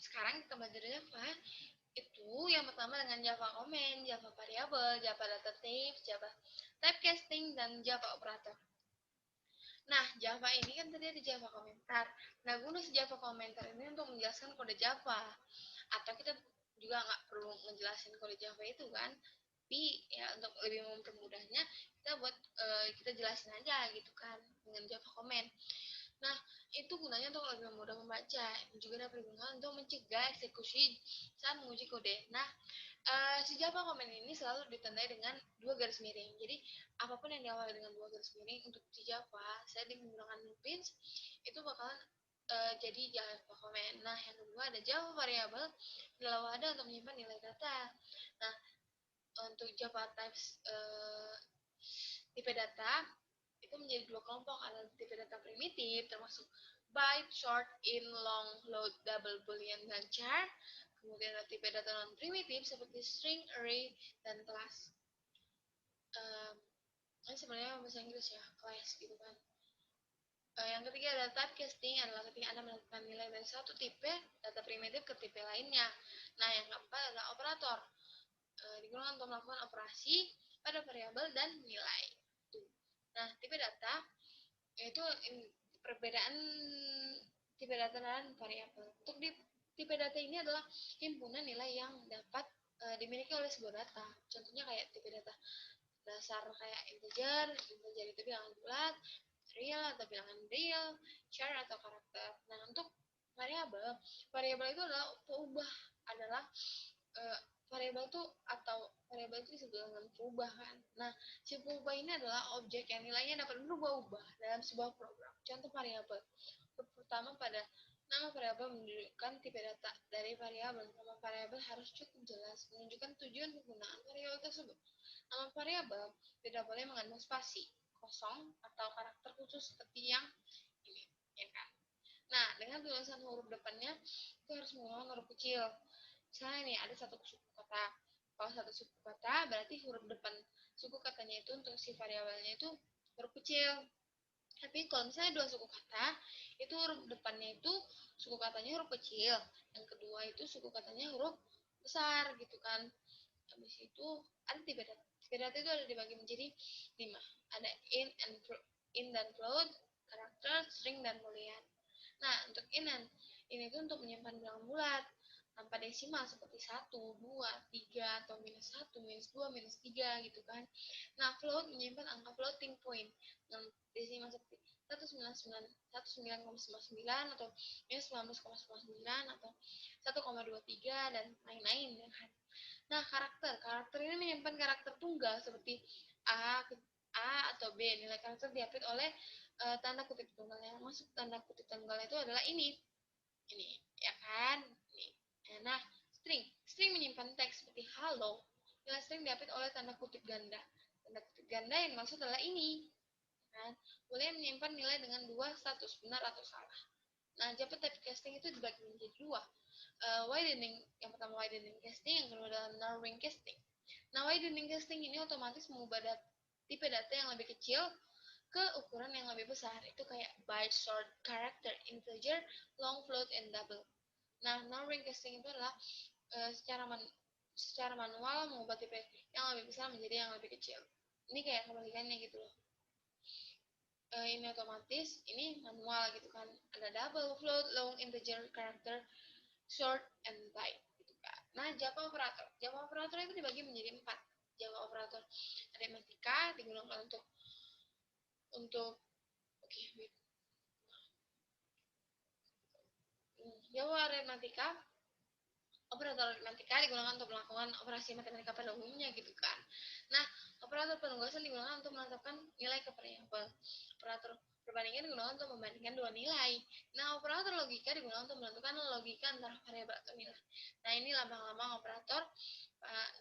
sekarang kita belajar Java itu yang pertama dengan Java comment, Java variable, Java data types, Java typecasting, dan Java operator. Nah, Java ini kan tadi ada Java komentar. Nah, guna Java komentar ini untuk menjelaskan kode Java. Atau kita juga nggak perlu menjelaskan kode Java itu kan. Tapi ya untuk lebih mempermudahnya, kita jelasin aja gitu kan dengan Java comment. Nah, itu gunanya untuk lebih mudah membaca. Juga dapat digunakan untuk mencegah eksekusi saat menguji kode. Nah, si Java comment ini selalu ditandai dengan dua garis miring. Jadi, apapun yang diawali dengan dua garis miring untuk di Java, saya menggunakan pins, itu bakalan jadi Java comment. Nah, yang kedua ada Java variable, adalah wadah untuk menyimpan nilai data. Nah, untuk Java types tipe data, itu menjadi dua kelompok, ada tipe data primitif termasuk byte, short, in, long, float, double, boolean, dan char. Kemudian ada tipe data non primitif seperti string, array, dan class. Ini sebenarnya bahasa Inggris ya, class gitu kan. Yang ketiga ada typecasting, adalah ketika Anda menentukan nilai dari satu tipe data primitif ke tipe lainnya. Nah, yang keempat adalah operator, digunakan untuk melakukan operasi pada variabel dan nilai. Nah, tipe data yaitu perbedaan tipe data dan variabel. Untuk tipe data ini adalah himpunan nilai yang dapat dimiliki oleh sebuah data. Contohnya kayak tipe data dasar kayak integer itu bilangan bulat, real atau bilangan real, char atau karakter. Nah, untuk variabel itu adalah variabel itu disebut dengan perubahan. Nah, si perubahan ini adalah objek yang nilainya dapat berubah-ubah dalam sebuah program. Contoh variabel. Pertama, pada nama variabel menunjukkan tipe data dari variabel. Nama variabel harus cukup jelas menunjukkan tujuan penggunaan variabel tersebut. Nama variabel tidak boleh mengandung spasi, kosong, atau karakter khusus seperti yang ini, ya kan? Nah, dengan tulisan huruf depannya itu harus menggunakan huruf kecil. Misalnya nih ada satu suku kata. Kalau satu suku kata berarti huruf depan suku katanya itu untuk si variabelnya itu huruf kecil. Tapi kalau misalnya dua suku kata, itu huruf depannya itu suku katanya huruf kecil, yang kedua itu suku katanya huruf besar gitu kan. Habis itu ada tipe data. Tipe data itu ada dibagi menjadi 5. Ada in dan float, karakter, string, dan boolean. Nah, untuk ini itu untuk menyimpan bilangan bulat tanpa desimal seperti 1, 2, 3, atau minus 1, minus 2, minus 3 gitu kan. Nah, float menyimpan angka floating point dengan desimal seperti 199,99 atau minus 19,99 atau 1,23 dan lain-lain ya kan. Nah, karakter ini menyimpan karakter tunggal seperti A, atau B. Nilai karakter diapit oleh tanda kutip tunggal. Yang masuk tanda kutip tunggal itu adalah ini ya kan. Nah, string menyimpan teks seperti halo. Nilai string diapit oleh tanda kutip ganda. Tanda kutip ganda yang maksud adalah ini kan. Boleh menyimpan nilai dengan dua status, benar atau salah. Nah, Java typecasting itu dibagi menjadi dua. Widening, yang pertama widening casting, yang kedua adalah narrowing casting. Nah, widening casting ini otomatis mengubah tipe data yang lebih kecil ke ukuran yang lebih besar. Itu kayak byte, short, character, integer, long, float, and double. Nah, narrowing casting itu adalah secara manual mengubah tipe yang lebih besar menjadi yang lebih kecil. Ini kayak kebalikannya gitu loh. Ini otomatis, ini manual gitu kan. Ada double, float, long, integer, character, short, and byte gitu kan. Nah, Java operator itu dibagi menjadi 4. Java operator aritmatika digunakan untuk Java aritmatika operator aritmatika digunakan untuk melakukan operasi matematika pada umumnya gitu kan. Nah, operator penugasan digunakan untuk menetapkan nilai ke variabel. Operator perbandingan digunakan untuk membandingkan dua nilai. Nah, operator logika digunakan untuk menentukan logika antara variabel atau nilai. Nah, ini lambang-lambang operator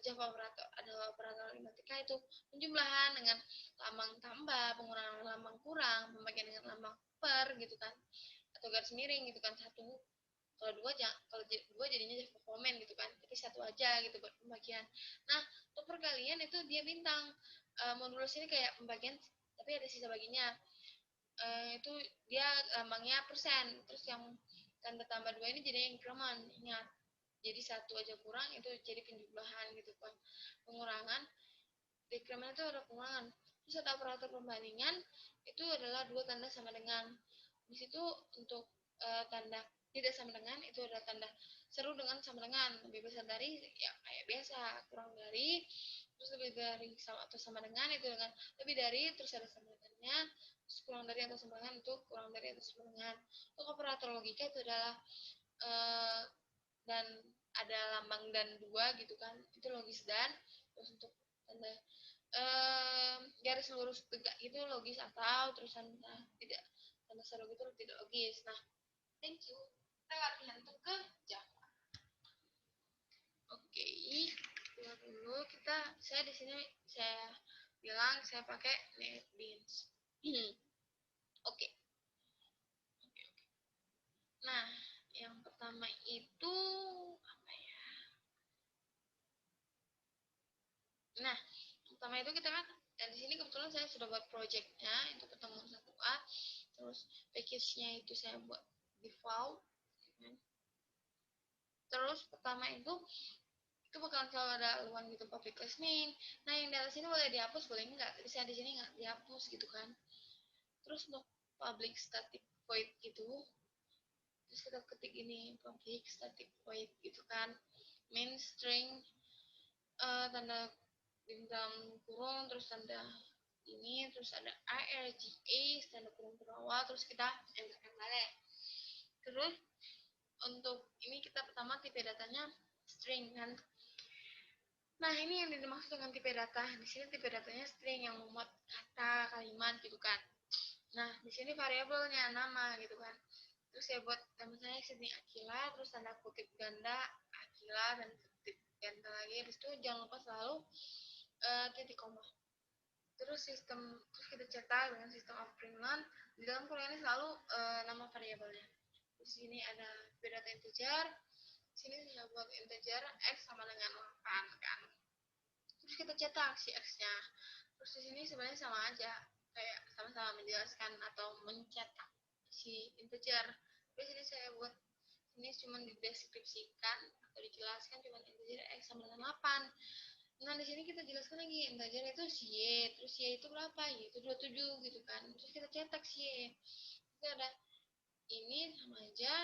Java operator. Adalah operator aritmatika itu penjumlahan dengan lambang tambah, pengurangan lambang kurang, pembagian dengan lambang per gitu kan, atau garis miring gitu kan, satu. Kalau dua jadinya Java comment gitu kan, jadi satu aja gitu buat pembagian. Nah, untuk perkalian itu dia bintang. Modulus ini kayak pembagian tapi ada sisa baginya. Itu dia lambangnya persen. Terus yang tanda tambah 2 ini jadi increment, ingat. Jadi 1 aja kurang itu jadi penjumlahan gitu kan. Pengurangan, decrement itu ada pengurangan. Terus ada operator pembandingan, itu adalah 2 tanda sama dengan. Di situ untuk tanda tidak sama dengan itu adalah tanda seru dengan sama dengan, lebih besar dari ya kayak biasa, kurang dari, terus lebih dari sama atau sama dengan itu dengan lebih dari, terus ada sama dengannya, terus kurang dari atau sama dengan itu kurang dari atau sama dengan. Untuk operator logika itu adalah dan ada lambang dan 2 gitu kan, itu logis dan. Terus untuk tanda garis lurus tegak itu logis atau terus tanda tidak, tanda seru gitu tidak logis. Nah, thank you. Kita latihan untuk ke Java. Oke, dulu saya di sini saya bilang saya pakai NetBeans. Oke. Nah, yang pertama itu apa ya? Nah, pertama itu kita kan, dan di sini kebetulan saya sudah buat projectnya itu pertemuan 1A, terus package-nya itu saya buat default. Terus pertama itu bakalan selalu ada aluan gitu public listening. Nah, yang di atas ini boleh dihapus, boleh enggak. Tapi saya di sini nggak dihapus gitu kan. Terus untuk public static void gitu, terus kita ketik ini public static void gitu kan. Main string tanda bintang kurung, terus tanda ini, terus ada IRGA tanda kurung berawal, terus kita enter balik. Terus untuk ini kita pertama tipe datanya string kan. Nah, ini yang dimaksud dengan tipe data. Di sini tipe datanya string yang memuat kata, kalimat gitu kan. Nah, di sini variabelnya nama gitu kan. Terus saya buat nama saya sini Akila, terus tanda kutip ganda Akila dan kutip ganda lagi. Habis itu jangan lupa selalu titik koma. Terus kita cetak dengan sistem of Primland. Di dalam kurung ini selalu nama variabelnya. Di sini ada tipe data integer. Sini saya buat integer x sama dengan 8 kan. Terus kita cetak si x-nya. Terus di sini sebenarnya sama aja, kayak sama-sama menjelaskan atau mencetak si integer. Di sini saya buat ini cuma dideskripsikan atau dijelaskan cuma integer x sama dengan 8. Nah, di sini kita jelaskan lagi integer itu si y, terus y itu berapa? Y itu 27 gitu kan. Terus kita cetak si y. Itu ada ini sama aja.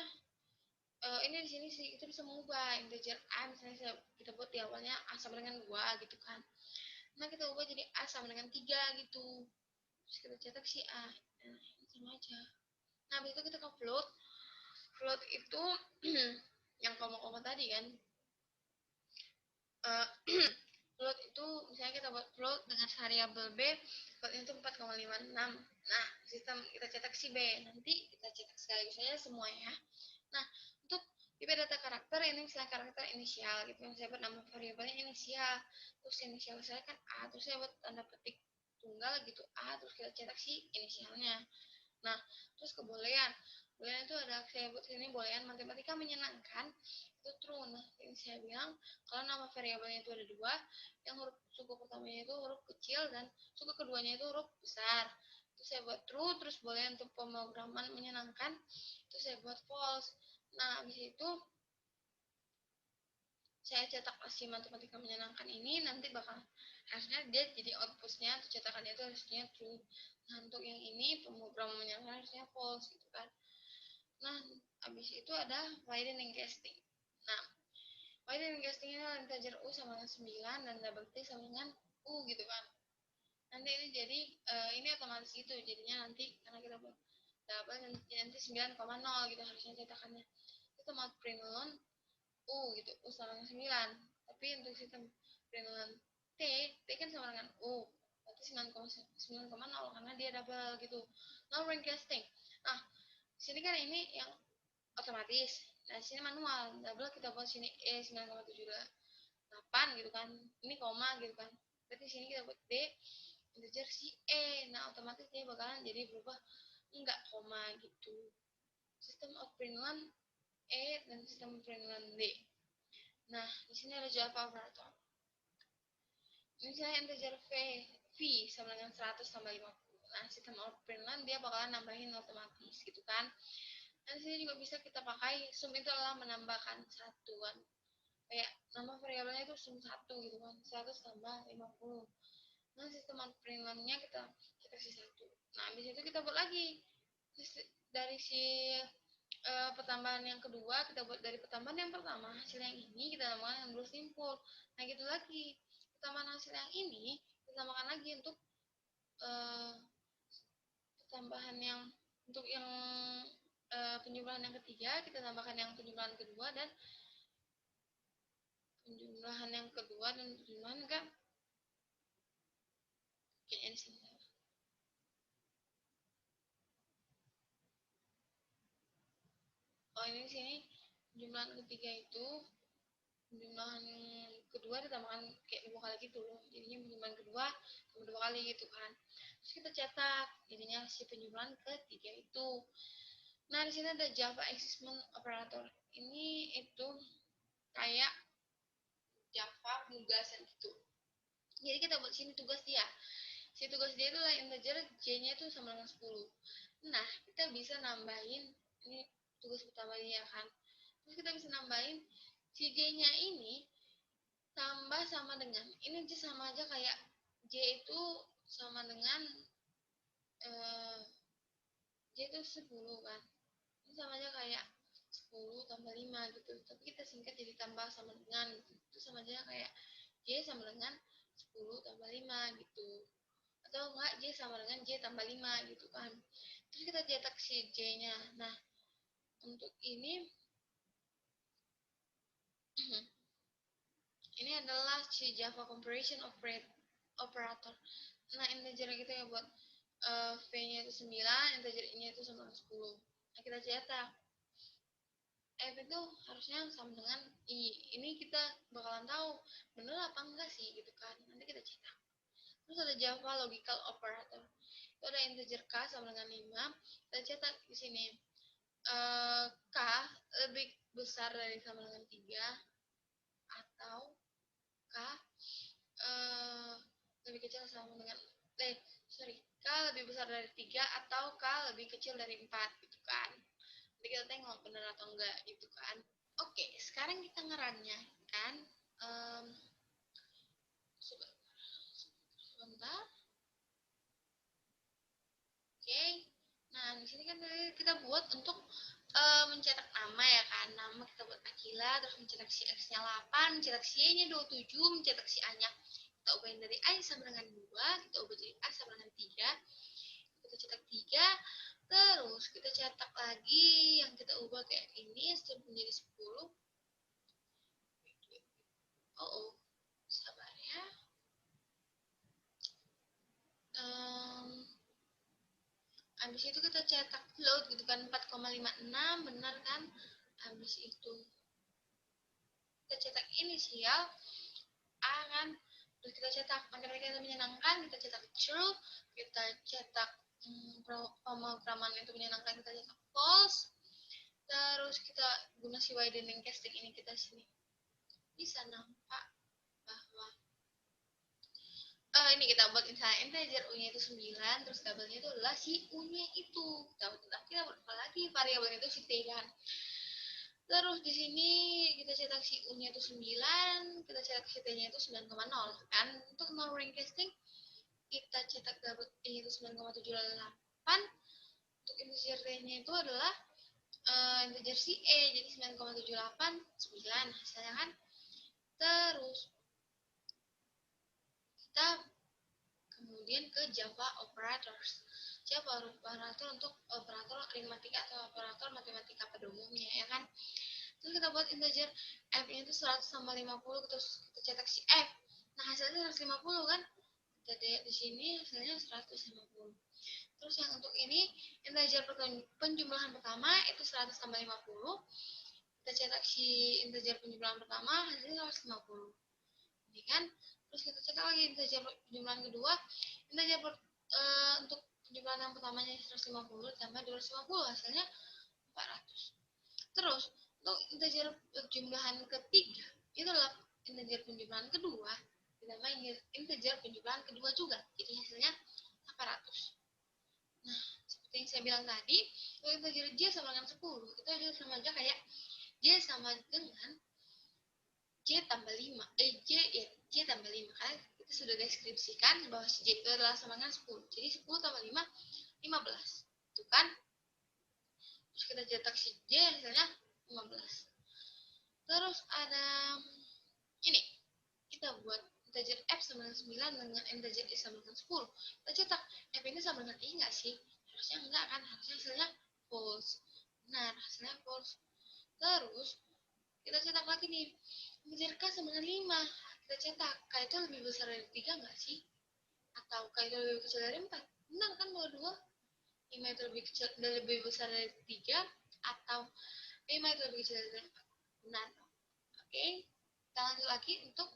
Ini di sini sih itu bisa mengubah integer a, misalnya kita buat di awalnya a sama dengan 2 gitu kan. Nah, kita ubah jadi a sama dengan 3 gitu. Terus kita cetak si a. Nah, ini sama aja. Nah, habis itu kita ke float. Float itu yang koma-koma tadi kan. Float itu misalnya kita buat float dengan variabel b, floatnya itu 4,56. Nah, sistem kita cetak si b, nanti kita cetak sekaligus saja semua ya. Nah, untuk tipe data karakter ini misalnya karakter inisial gitu, yang saya buat nama variabelnya inisial, terus inisial saya kan a, terus saya buat tanda petik tunggal gitu a, terus kita cetak si inisialnya. Nah, terus kebolehan itu ada saya buat sini bolehan matematika menyenangkan itu true. Nah, ini saya bilang kalau nama variabelnya itu ada 2, yang huruf suku pertamanya itu huruf kecil dan suku keduanya itu huruf besar. Itu saya buat true, terus boolean untuk pemrograman menyenangkan itu saya buat false. Nah, habis itu saya cetak si matematika menyenangkan ini, nanti bakal harusnya dia jadi outputnya atau cetakannya itu harusnya true. Nah, untuk yang ini pemrograman menyenangkan harusnya false gitu kan. Nah, habis itu ada widening casting. Nah, widening casting ini integer u sama dengan 9 dan double t sama dengan u gitu kan. Nanti ini jadi ini otomatis gitu, jadinya nanti karena kita buat double nanti 9,0 gitu harusnya cetakannya. Kita mau print ln u gitu, u sama dengan 9. Tapi untuk sistem print ln t kan sama dengan u. Berarti 9,0 karena dia double gitu. Nah, widening casting. Nah, sini kan ini yang otomatis. Nah, sini manual. Double kita buat sini E 9,78 gitu kan. Ini koma gitu kan. Berarti sini kita buat D integer si E. Nah, otomatis dia bakalan jadi berubah enggak koma gitu. Sistem of Greenland E dan sistem Greenland D. Nah, di sini ada Java operator. Ini saya integer V sama dengan 100 tambah 50. Nah, sistem of Greenland dia bakalan nambahin otomatis gitu kan. Dan di sini juga bisa kita pakai sum, itu adalah menambahkan satuan. Kayak nama variabelnya itu sum 1 gitu kan, 100 tambah 50. Nah, sistem perimaannya kita kasih 1. Nah, habis itu kita buat lagi dari si pertambahan yang kedua, kita buat dari pertambahan yang pertama, hasil yang ini kita tambahkan yang dulu simpul. Nah, gitu lagi. Pertambahan hasil yang ini kita tambahkan lagi untuk tambahan yang untuk yang penjumlahan yang ketiga, kita tambahkan yang penjumlahan kedua dan penjumlahan yang kedua dan penjumlahan kan kayaknya di sini. Oh, ini di sini penjumlahan ketiga itu penjumlahan kedua ditambahkan kayak dua kali gitu loh, jadinya penjumlahan kedua tambah dua kali gitu kan. Terus kita cetak jadinya si penjumlahan ketiga itu. Nah, di sini ada Java Existment Operator. Ini itu kayak Java penugasan gitu. Jadi kita buat sini tugas dia. Si tugas dia itu lah integer J-nya itu sama dengan 10. Nah, kita bisa nambahin ini tugas pertama dia kan. Terus kita bisa nambahin si J-nya ini tambah sama dengan ini J sama aja kayak J itu sama dengan J itu 10 kan. Ini sama aja kayak 10 tambah 5 gitu. Tapi kita singkat jadi tambah sama dengan gitu. Itu sama aja kayak J sama dengan 10 tambah 5 gitu. Atau enggak J sama dengan J tambah 5 gitu kan. Terus kita cetak si J-nya. Nah, untuk ini ini adalah si Java Comparison Operator. Nah, integer gitu ya buat V-nya itu 9, integer I-nya itu sama dengan 10. Nah, kita cetak. F itu harusnya sama dengan I. Ini kita bakalan tahu bener apa enggak sih gitu kan. Nanti kita cetak. Terus ada Java Logical Operator. Itu ada integer K sama dengan 5. Kita cetak di sini. K lebih besar dari sama dengan 3 atau K lebih kecil sama dengan K lebih besar dari 3 atau K lebih kecil dari 4 gitu kan. Nanti kita tengok benar atau enggak gitu kan. Oke, sekarang kita ngerunnya kan. um, sebentar. Oke, nah di sini kan kita buat untuk mencetak nama ya kan. Nama kita buat Akila, terus mencetak si X-nya 8, mencetak si Y-nya 27, mencetak si A-nya kita ubahin dari A sama dengan 2, kita ubah jadi A sama dengan 3, kita cetak 3, terus kita cetak lagi yang kita ubah kayak ini menjadi 10. Oh, sabar ya. Habis itu kita cetak float gitu kan 4,56, benar kan? Habis itu kita cetak inisial A kan, terus kita cetak matematika itu menyenangkan, kita cetak true, kita cetak pemrograman itu menyenangkan, kita cetak false. Terus kita guna si widening casting ini, kita sini bisa nampak bahwa ini kita buat misalnya integer u-nya itu 9, terus tabelnya itu adalah si u-nya itu. Kita buat apa lagi? Variabelnya itu si t kan. Terus di sini kita cetak si u-nya itu 9, kita cetak si t-nya itu 9,0 kan. Untuk null ring casting kita cetak double t itu 9,78. Untuk integer t-nya itu adalah integer si e, jadi 9,78 9 hasilnya kan. Terus kita kemudian ke Java Operators. Java Operator untuk operator aritmatika atau operator matematika pada umumnya ya kan. Terus kita buat integer f-nya itu 100 sama 50, terus kita cetak si f. Nah, hasilnya 150 kan? Kita lihat di sini hasilnya 150. Terus yang untuk ini integer penjumlahan pertama itu 100 tambah 50. Kita cetak si integer penjumlahan pertama hasilnya 150. Ini kan? Terus kita cetak lagi integer penjumlahan kedua. Integer untuk penjumlahan yang pertamanya 150 tambah 250 hasilnya 400. Terus untuk integer penjumlahan ketiga itu adalah integer penjumlahan kedua ditambah integer penjumlahan kedua juga, jadi hasilnya 800. Nah, seperti yang saya bilang tadi, kalau integer J sama dengan 10, itu adalah sama aja kayak J sama dengan J tambah 5. J tambah 5. Kan kita sudah deskripsikan bahwa si J itu adalah sama dengan 10. Jadi 10 tambah 5, 15. Itu kan? Terus kita cetak si J hasilnya 15. Terus ada ini. Kita buat integer F sama dengan 9 dengan integer I sama dengan 10. Kita cetak F ini sama dengan I nggak sih? Harusnya enggak kan? Harusnya hasilnya false. Benar, hasilnya false. Terus kita cetak lagi nih. Integer K sama dengan 5. Kita cetak K itu lebih besar dari 3 nggak sih? Atau K itu lebih kecil dari 4? Benar kan dua-dua? 5 itu lebih besar dari 3 atau 5 itu lebih kecil dari 4? Benar. Oke, kita lanjut lagi untuk